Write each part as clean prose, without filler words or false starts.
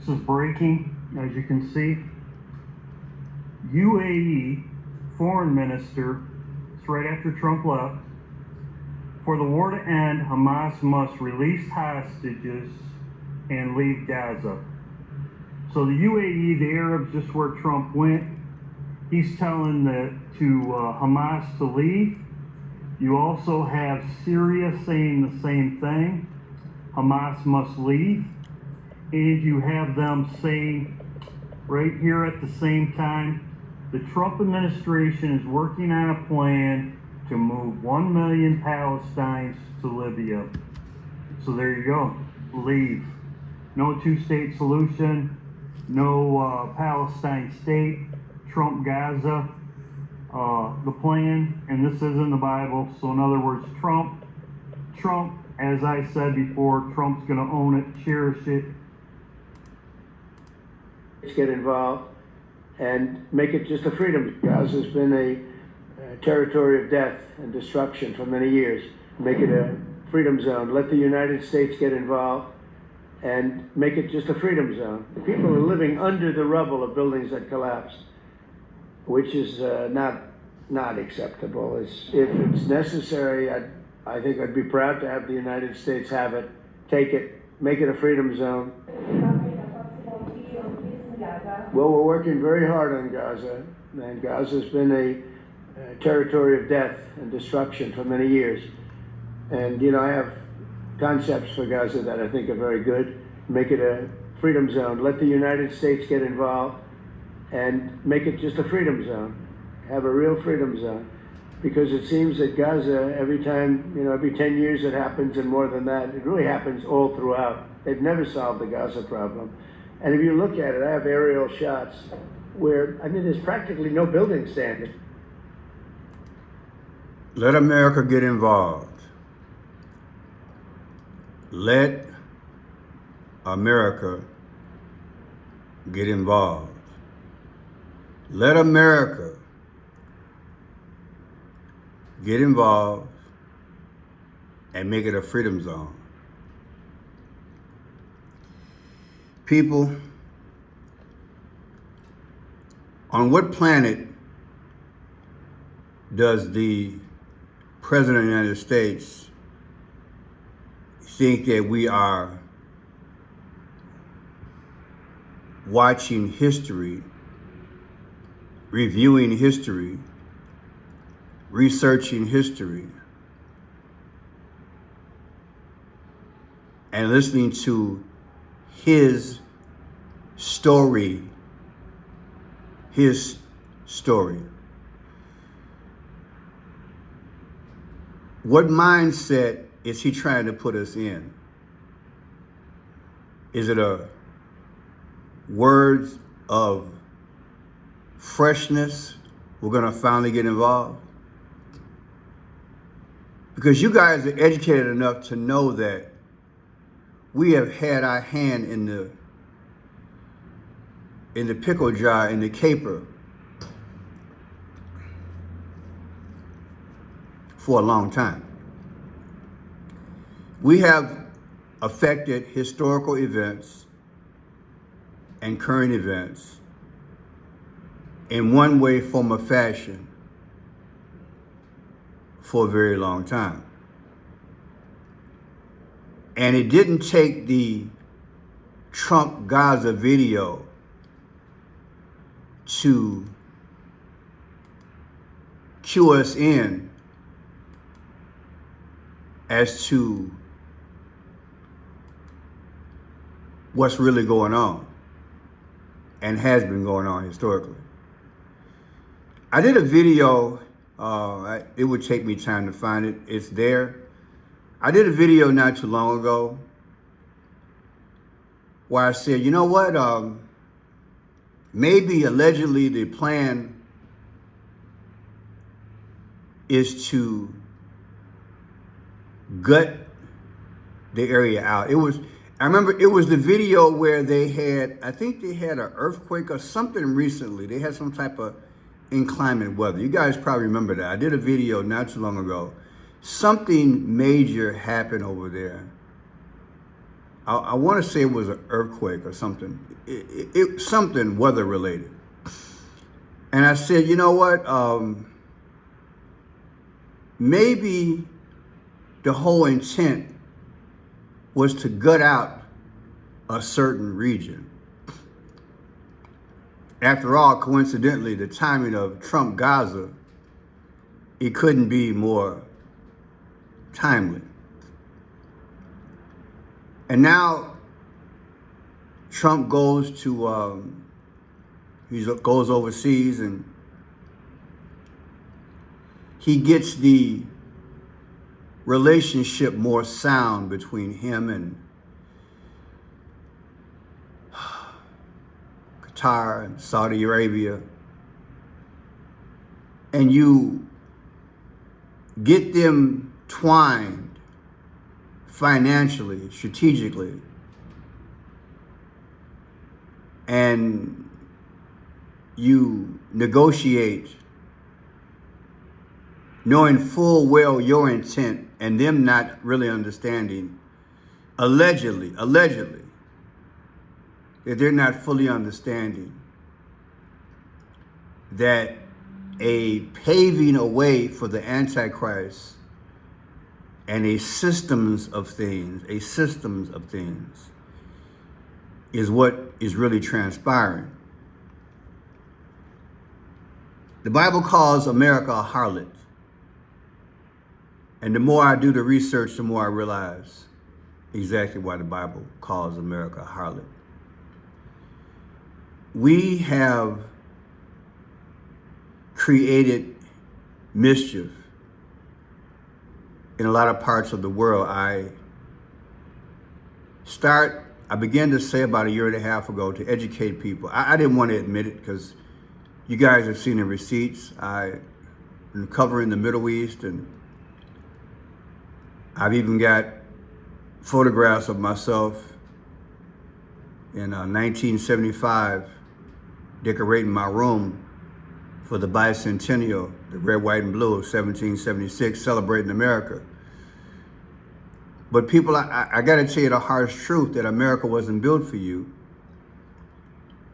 This is breaking, as you can see. UAE foreign minister, it's right after Trump left. For the war to end, Hamas must release hostages and leave Gaza. So the UAE, the Arabs, just where Trump went, he's telling Hamas to leave. You also have Syria saying the same thing. Hamas must leave. And you have them saying right here at the same time, the Trump administration is working on a plan to move 1 million Palestinians to Libya. So there you go, leave. No two-state solution, no Palestine state, Trump Gaza, the plan, and this is in the Bible. So in other words, Trump, as I said before, Trump's gonna own it, cherish it. Get involved and make it just a freedom. Gaza's been a territory of death and destruction for many years. Make it a freedom zone. Let the United States get involved and make it just a freedom zone. People are living under the rubble of buildings that collapsed, which is not acceptable. If it's necessary, I think I'd be proud to have the United States have it, take it, make it a freedom zone. Well, we're working very hard on Gaza, and Gaza's been a territory of death and destruction for many years. And, you know, I have concepts for Gaza that I think are very good. Make it a freedom zone. Let the United States get involved and make it just a freedom zone. Have a real freedom zone. Because it seems that Gaza, every time, you know, every 10 years it happens, and more than that, it really happens all throughout. They've never solved the Gaza problem. And if you look at it, I have aerial shots where, I mean, there's practically no building standing. Let America get involved. Let America get involved. Let America get involved and make it a freedom zone. People, on what planet does the President of the United States think that we are watching history, reviewing history, researching history, and listening to his story, What mindset is he trying to put us in? Is it a words of freshness? We're gonna finally get involved? Because you guys are educated enough to know that we have had our hand in the pickle jar, in the caper, for a long time. We have affected historical events and current events in one way, form, or fashion for a very long time. And it didn't take the Trump Gaza video to cue us in as to what's really going on and has been going on historically. I did a video, it would take me time to find it, it's there. I did a video not too long ago where I said, you know what, maybe allegedly the plan is to gut the area out. I remember it was the video where they had, I think they had an earthquake or something recently. They had some type of inclement weather. You guys probably remember that. I did a video not too long ago. Something major happened over there. I want to say it was an earthquake or something. Something weather related. And I said, you know what? Maybe the whole intent was to gut out a certain region. After all, coincidentally, the timing of Trump Gaza, it couldn't be more timely. And now Trump goes to, goes overseas and he gets the relationship more sound between him and Qatar and Saudi Arabia. And you get them twined financially, strategically, and you negotiate knowing full well your intent and them not really understanding, allegedly, that they're not fully understanding that a paving a way for the Antichrist and a systems of things is what is really transpiring. The Bible calls America a harlot. And the more I do the research, the more I realize exactly why the Bible calls America a harlot. We have created mischief in a lot of parts of the world. I began to say about a year and a half ago to educate people. I didn't want to admit it because you guys have seen the receipts. I've been covering the Middle East, and I've even got photographs of myself in 1975 decorating my room for the bicentennial, the red, white, and blue of 1776, celebrating America. But people, I got to tell you the harsh truth that America wasn't built for you.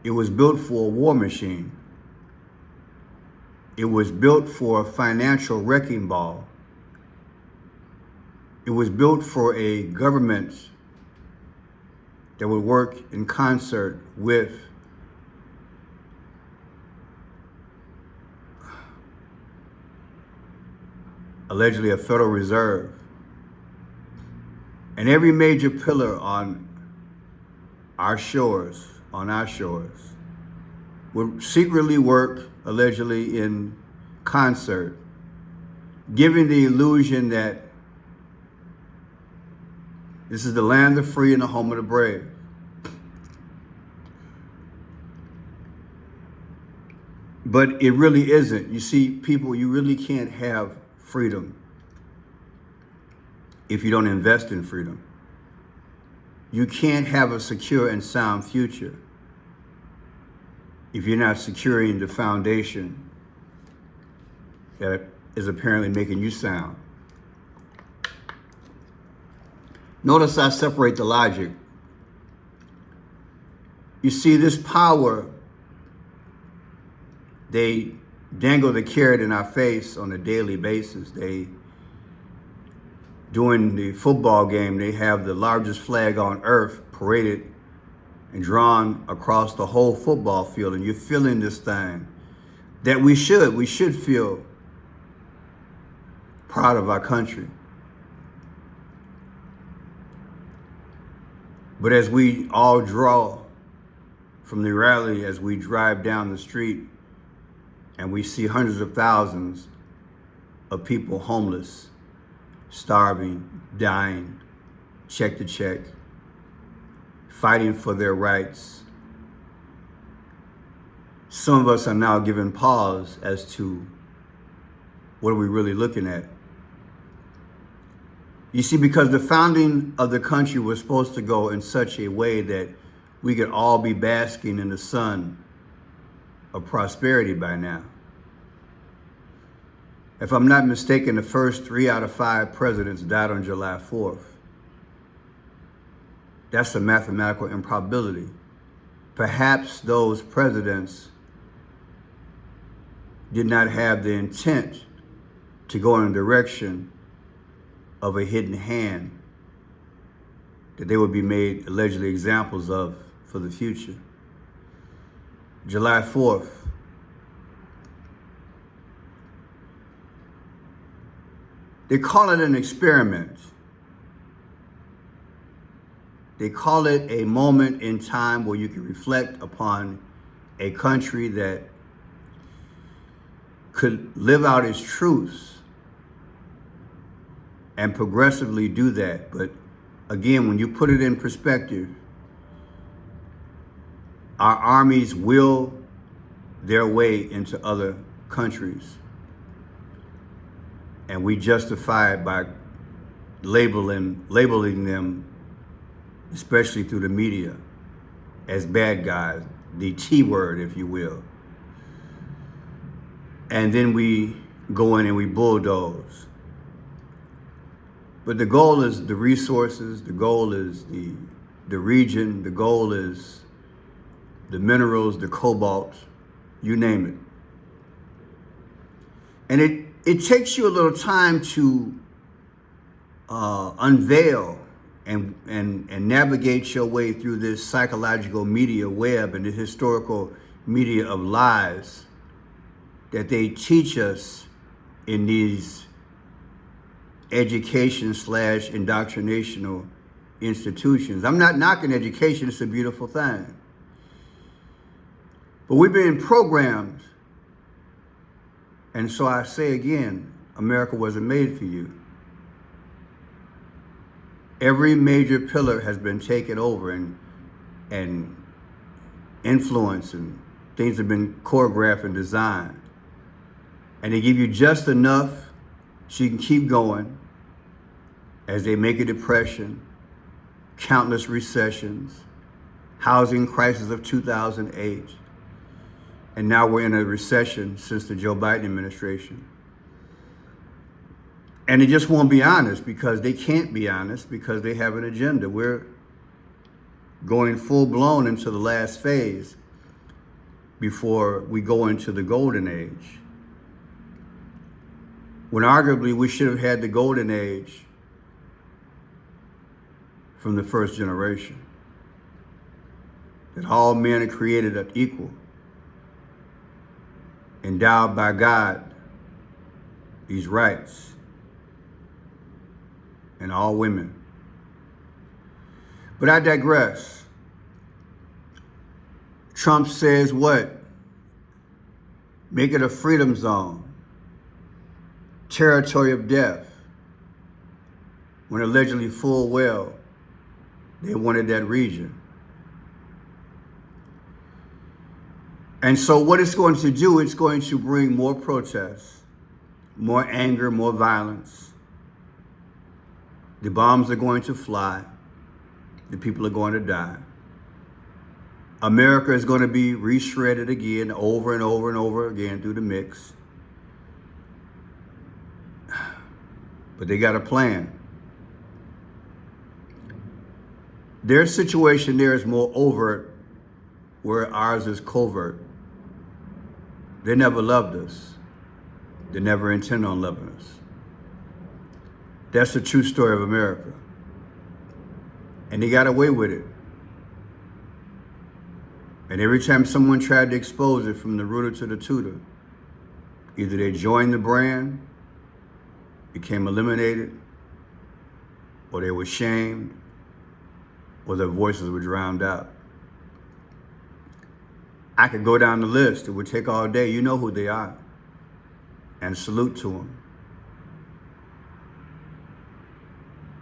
It was built for a war machine. It was built for a financial wrecking ball. It was built for a government that would work in concert with allegedly a Federal Reserve. And every major pillar on our shores, would secretly work, allegedly, in concert, giving the illusion that this is the land of the free and the home of the brave. But it really isn't. You see, people, you really can't have freedom if you don't invest in freedom. You can't have a secure and sound future if you're not securing the foundation that is apparently making you sound. Notice I separate the logic. You see, this power, they dangle the carrot in our face on a daily basis. During the football game, they have the largest flag on earth paraded and drawn across the whole football field. And you're feeling this thing that we should feel proud of our country. But as we all draw from the rally, as we drive down the street and we see hundreds of thousands of people homeless, starving, dying, check to check, fighting for their rights, some of us are now given pause as to what are we really looking at. You see, because the founding of the country was supposed to go in such a way that we could all be basking in the sun of prosperity by now. If I'm not mistaken, the first 3 out of 5 presidents died on July 4th. That's a mathematical improbability. Perhaps those presidents did not have the intent to go in the direction of a hidden hand that they would be made allegedly examples of for the future. July 4th, they call it an experiment. They call it a moment in time where you can reflect upon a country that could live out its truths and progressively do that. But again, when you put it in perspective, our armies will their way into other countries. And we justify it by labeling them, especially through the media, as bad guys, the T word, if you will. And then we go in and we bulldoze. But the goal is the resources, the goal is the region, the goal is the minerals, the cobalt, you name it. And it takes you a little time to unveil and navigate your way through this psychological media web and the historical media of lies that they teach us in these education/indoctrinational institutions. I'm not knocking education, it's a beautiful thing. But we've been programmed. And so I say again, America wasn't made for you. Every major pillar has been taken over and influence, and things have been choreographed and designed. And they give you just enough so you can keep going as they make a depression, countless recessions, housing crisis of 2008, and now we're in a recession since the Joe Biden administration. And they just won't be honest because they can't be honest because they have an agenda. We're going full blown into the last phase before we go into the golden age. When arguably we should have had the golden age from the first generation. That all men are created equal, endowed by God these rights, and all women. But I digress. Trump says what? Make it a freedom zone. Territory of death. When allegedly full well, they wanted that region. And so what it's going to do, it's going to bring more protests, more anger, more violence. The bombs are going to fly. The people are going to die. America is going to be reshredded again, over and over and over again through the mix. But they got a plan. Their situation there is more overt, where ours is covert. They never loved us. They never intend on loving us. That's the true story of America. And they got away with it. And every time someone tried to expose it from the rooter to the tutor, either they joined the brand, became eliminated, or they were shamed, or their voices were drowned out. I could go down the list. It would take all day. You know who they are. And salute to them.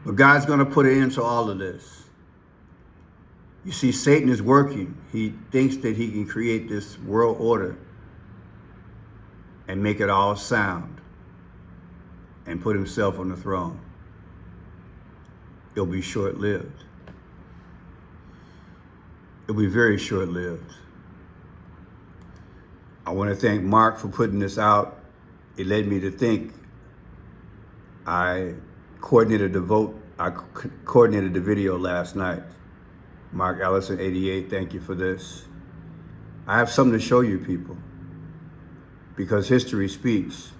But God's going to put an end to all of this. You see, Satan is working. He thinks that he can create this world order and make it all sound and put himself on the throne. It'll be short-lived. It'll be very short-lived. I want to thank Mark for putting this out. It led me to think. I coordinated the video last night. Mark Ellison, 88, thank you for this. I have something to show you people, because history speaks.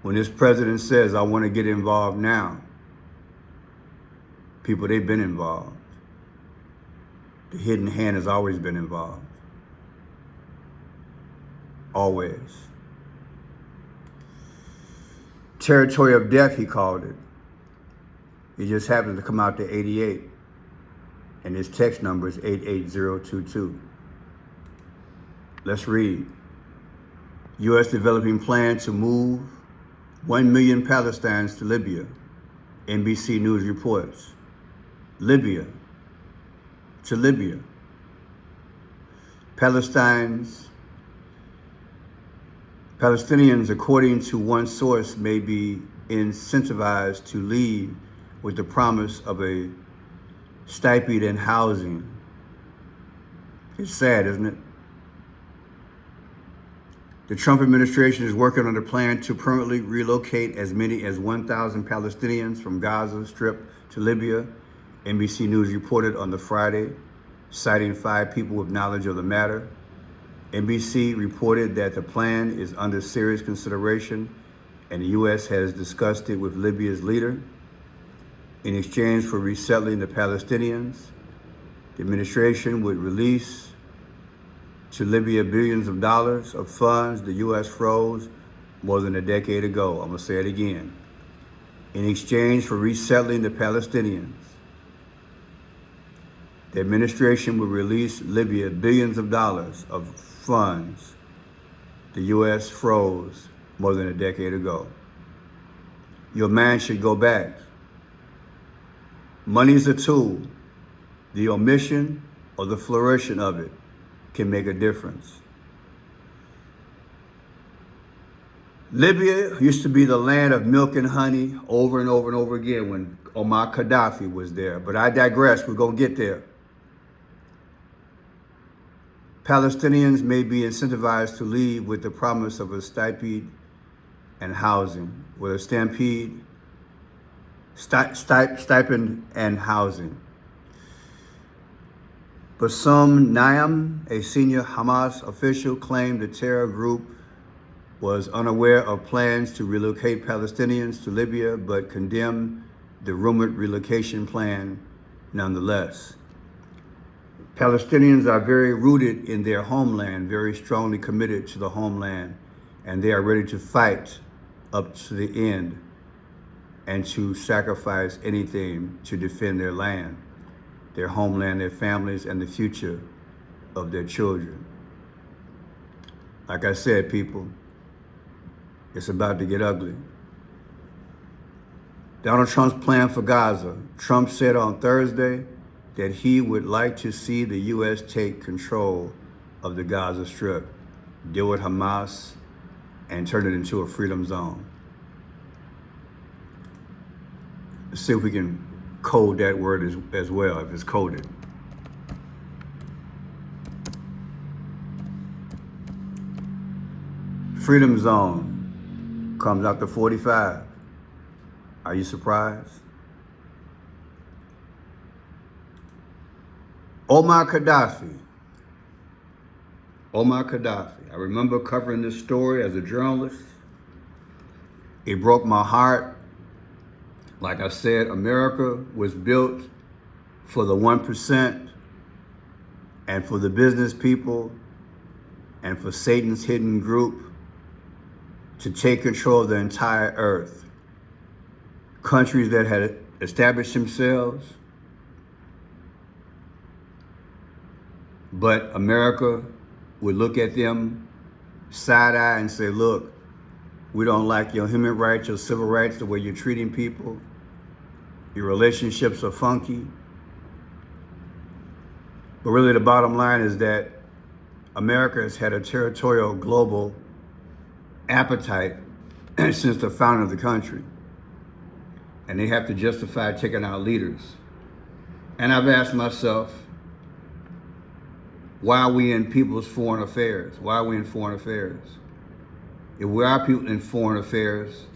When this president says, I want to get involved now, people, they've been involved. The hidden hand has always been involved. Always. Territory of death, he called it. It just happened to come out to 88. And his text number is 88022. Let's read. U.S. developing plan to move 1 million Palestinians to Libya. NBC News reports. Libya. To Libya. Palestinians, according to one source, may be incentivized to leave with the promise of a stipend and housing. It's sad, isn't it? The Trump administration is working on a plan to permanently relocate as many as 1,000 Palestinians from Gaza Strip to Libya. NBC News reported on the Friday, citing 5 people with knowledge of the matter. NBC reported that the plan is under serious consideration and the U.S. has discussed it with Libya's leader. In exchange for resettling the Palestinians, the administration would release to Libya billions of dollars of funds the U.S. froze more than a decade ago. I'm going to say it again. In exchange for resettling the Palestinians, the administration would release Libya billions of dollars of funds the U.S. froze more than a decade ago. Your mind should go back. Money is a tool. The omission or the flourishing of it can make a difference. Libya used to be the land of milk and honey over and over and over again when Omar Gaddafi was there. But I digress, we're going to get there. Palestinians may be incentivized to leave with the promise of a stipend and housing, with a stipend and housing. Bassem Naim, a senior Hamas official, claimed the terror group was unaware of plans to relocate Palestinians to Libya, but condemned the rumored relocation plan nonetheless. Palestinians are very rooted in their homeland, very strongly committed to the homeland, and they are ready to fight up to the end and to sacrifice anything to defend their land, their homeland, their families, and the future of their children. Like I said, people, it's about to get ugly. Donald Trump's plan for Gaza. Trump said on Thursday that he would like to see the U.S. take control of the Gaza Strip, deal with Hamas, and turn it into a freedom zone. Let's see if we can code that word as well, if it's coded. Freedom zone comes out to 45. Are you surprised? Omar Gaddafi. I remember covering this story as a journalist. It broke my heart. Like I said, America was built for the 1% and for the business people and for Satan's hidden group to take control of the entire earth. Countries that had established themselves, but America would look at them side-eye and say, look, we don't like your human rights, your civil rights, the way you're treating people. Your relationships are funky. But really the bottom line is that America has had a territorial global appetite since the founding of the country. And they have to justify taking out leaders. And I've asked myself, why are we in people's foreign affairs? Why are we in foreign affairs? If we are people in foreign affairs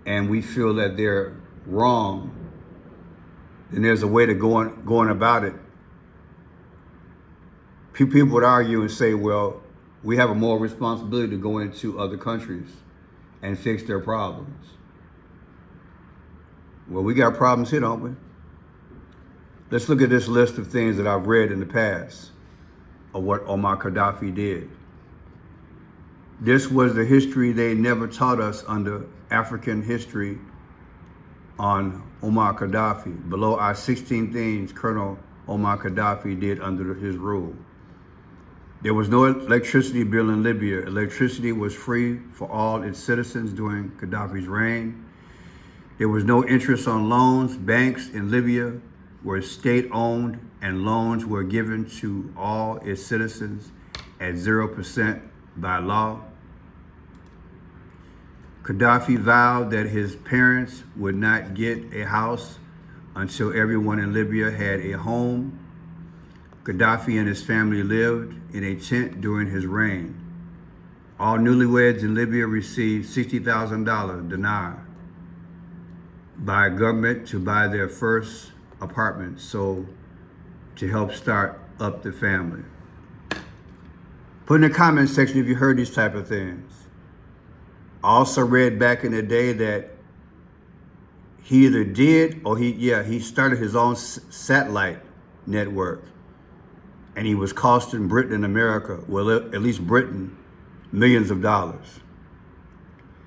and we feel that they're wrong, then there's a way to going about it. People would argue and say, well, we have a moral responsibility to go into other countries and fix their problems. Well, we got problems here, don't we? Let's look at this list of things that I've read in the past of what Omar Gaddafi did. This was the history they never taught us under African history on Omar Gaddafi. Below are 16 things Colonel Omar Gaddafi did under his rule. There was no electricity bill in Libya. Electricity was free for all its citizens during Gaddafi's reign. There was no interest on loans. Banks in Libya were state-owned and loans were given to all its citizens at 0% by law. Gaddafi vowed that his parents would not get a house until everyone in Libya had a home. Gaddafi and his family lived in a tent during his reign. All newlyweds in Libya received $60,000 dinar by government to buy their first apartment, so to help start up the family. Put in the comment section if you heard these type of things. I also read back in the day that he either did or he started his own satellite network, and he was costing Britain and America, well, at least Britain, millions of dollars.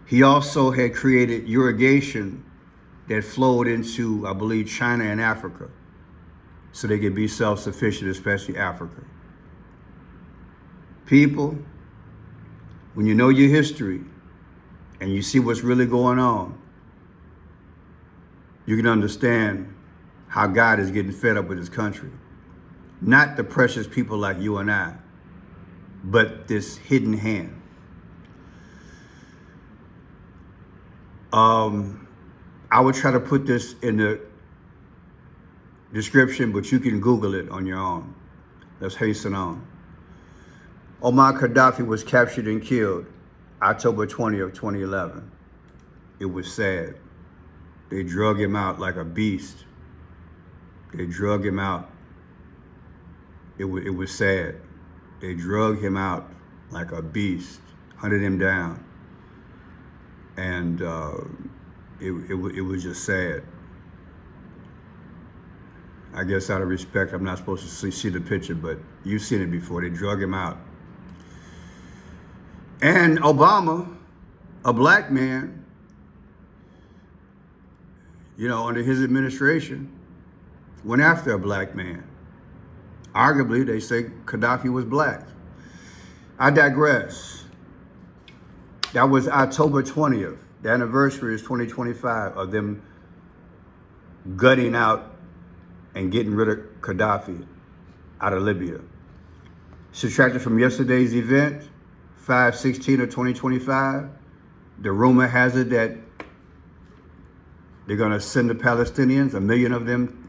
He also had created irrigation that flowed into, I believe, China and Africa, so they could be self-sufficient, especially Africa. People, when you know your history and you see what's really going on, you can understand how God is getting fed up with his country. Not the precious people like you and I, but this hidden hand. I would try to put this in the description, but you can Google it on your own. Let's hasten on. Omar Gaddafi was captured and killed October 20th, 2011. It was sad. They drug him out like a beast. They drug him out. It was sad. They drug him out like a beast, hunted him down. And it was just sad. I guess out of respect, I'm not supposed to see the picture, but you've seen it before. They drug him out. And Obama, a black man, under his administration, went after a black man. Arguably, they say Gaddafi was black. I digress. That was October 20th. The anniversary is 2025 of them gutting out and getting rid of Gaddafi out of Libya. Subtracted from yesterday's event, 5/16 of 2025, the rumor has it that they're gonna send the Palestinians, 1 million of them,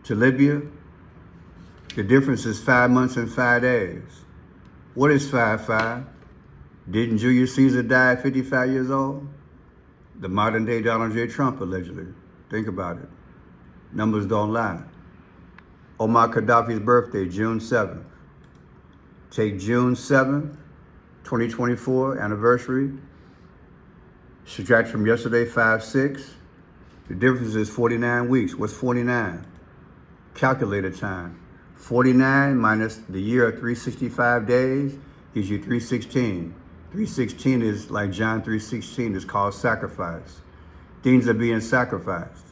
to Libya. The difference is 5 months and 5 days. What is 5/5? Didn't Julius Caesar die at 55 years old? The modern day Donald J. Trump, allegedly. Think about it. Numbers don't lie. Omar Gaddafi's birthday, June 7th. Take June 7th, 2024 anniversary. Subtract from yesterday, 5/6. The difference is 49 weeks. What's 49? Calculator time. 49 minus the year of 365 days gives you 316. 316 is like John 3:16, is called sacrifice. Things are being sacrificed.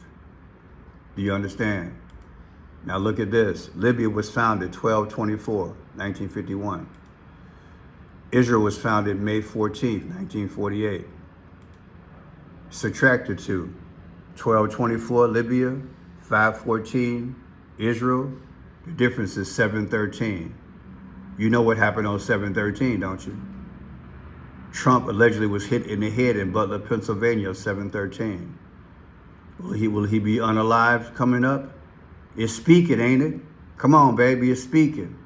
Do you understand? Now look at this. Libya was founded 12/24, 1951. Israel was founded May 14th, 1948. Subtract the two. 12/24 Libya, 5/14 Israel. The difference is 7/13. You know what happened on 7/13, don't you? Trump allegedly was hit in the head in Butler, Pennsylvania, 7/13. Will he be unalive coming up? It's speaking, ain't it? Come on, baby, it's speaking.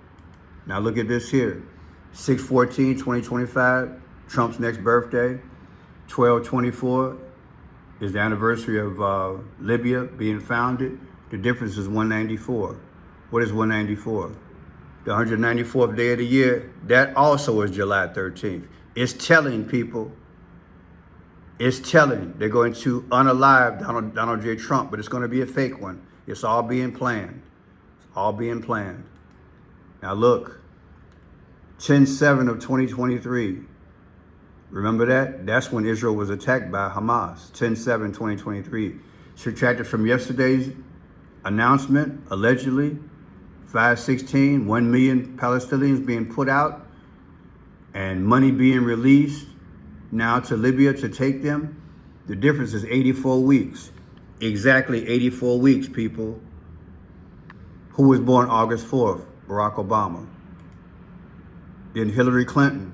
Now look at this here. 6/14, 2025, Trump's next birthday. 12/24 is the anniversary of Libya being founded. The difference is 194. What is 194? The 194th day of the year, that also is July 13th. It's telling people, it's telling they're going to unalive Donald J. Trump, but it's going to be a fake one. It's all being planned. It's all being planned. Now look, 10/7 of 2023. Remember that? That's when Israel was attacked by Hamas. 10/7, 2023. Subtracted from yesterday's announcement, allegedly, 5/16, 1 million Palestinians being put out and money being released now to Libya to take them. The difference is 84 weeks. Exactly 84 weeks, people. Who was born August 4th? Barack Obama. Then Hillary Clinton.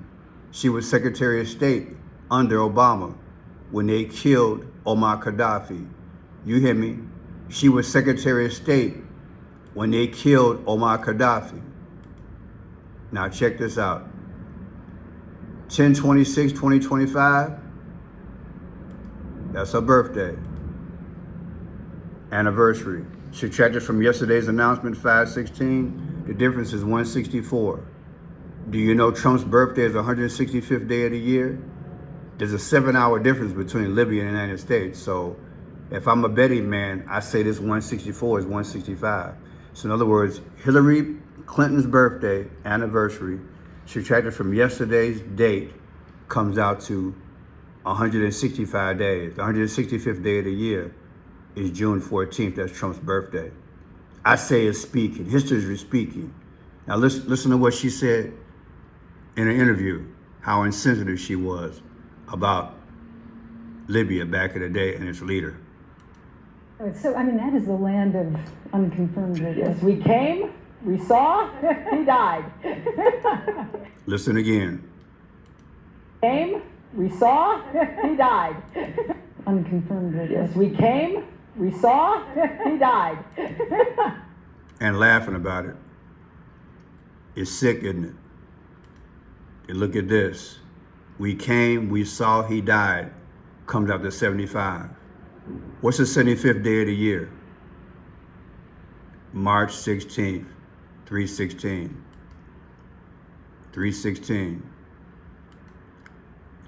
She was Secretary of State under Obama when they killed Omar Gaddafi. You hear me? She was Secretary of State when they killed Omar Gaddafi. Now check this out. 10/26/2025, that's her birthday. Anniversary. Subtracted from yesterday's announcement, 5/16, the difference is 164. Do you know Trump's birthday is the 165th day of the year? There's a 7-hour difference between Libya and the United States. So if I'm a betting man, I say this 164 is 165. So in other words, Hillary Clinton's birthday anniversary, subtracted from yesterday's date, comes out to 165 days. The 165th day of the year is June 14th. That's Trump's birthday. I say it's speaking. History is speaking. Now listen to what she said in an interview, how insensitive she was about Libya back in the day and its leader. So, I mean, that is the land of unconfirmed Yes, witnesses. we came, we saw, he died. Listen again. Came, we saw, he died. Unconfirmed Yes, witnesses. we came, we saw, he died. And laughing about it. It's sick, isn't it? And look at this. We came, we saw, he died. Comes out to 75. What's the 75th day of the year? March 16th, 3/16. 3/16.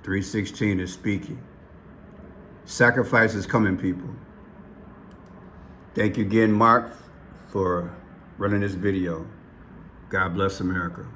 3/16 is speaking. Sacrifice is coming, people. Thank you again, Mark, for running this video. God bless America.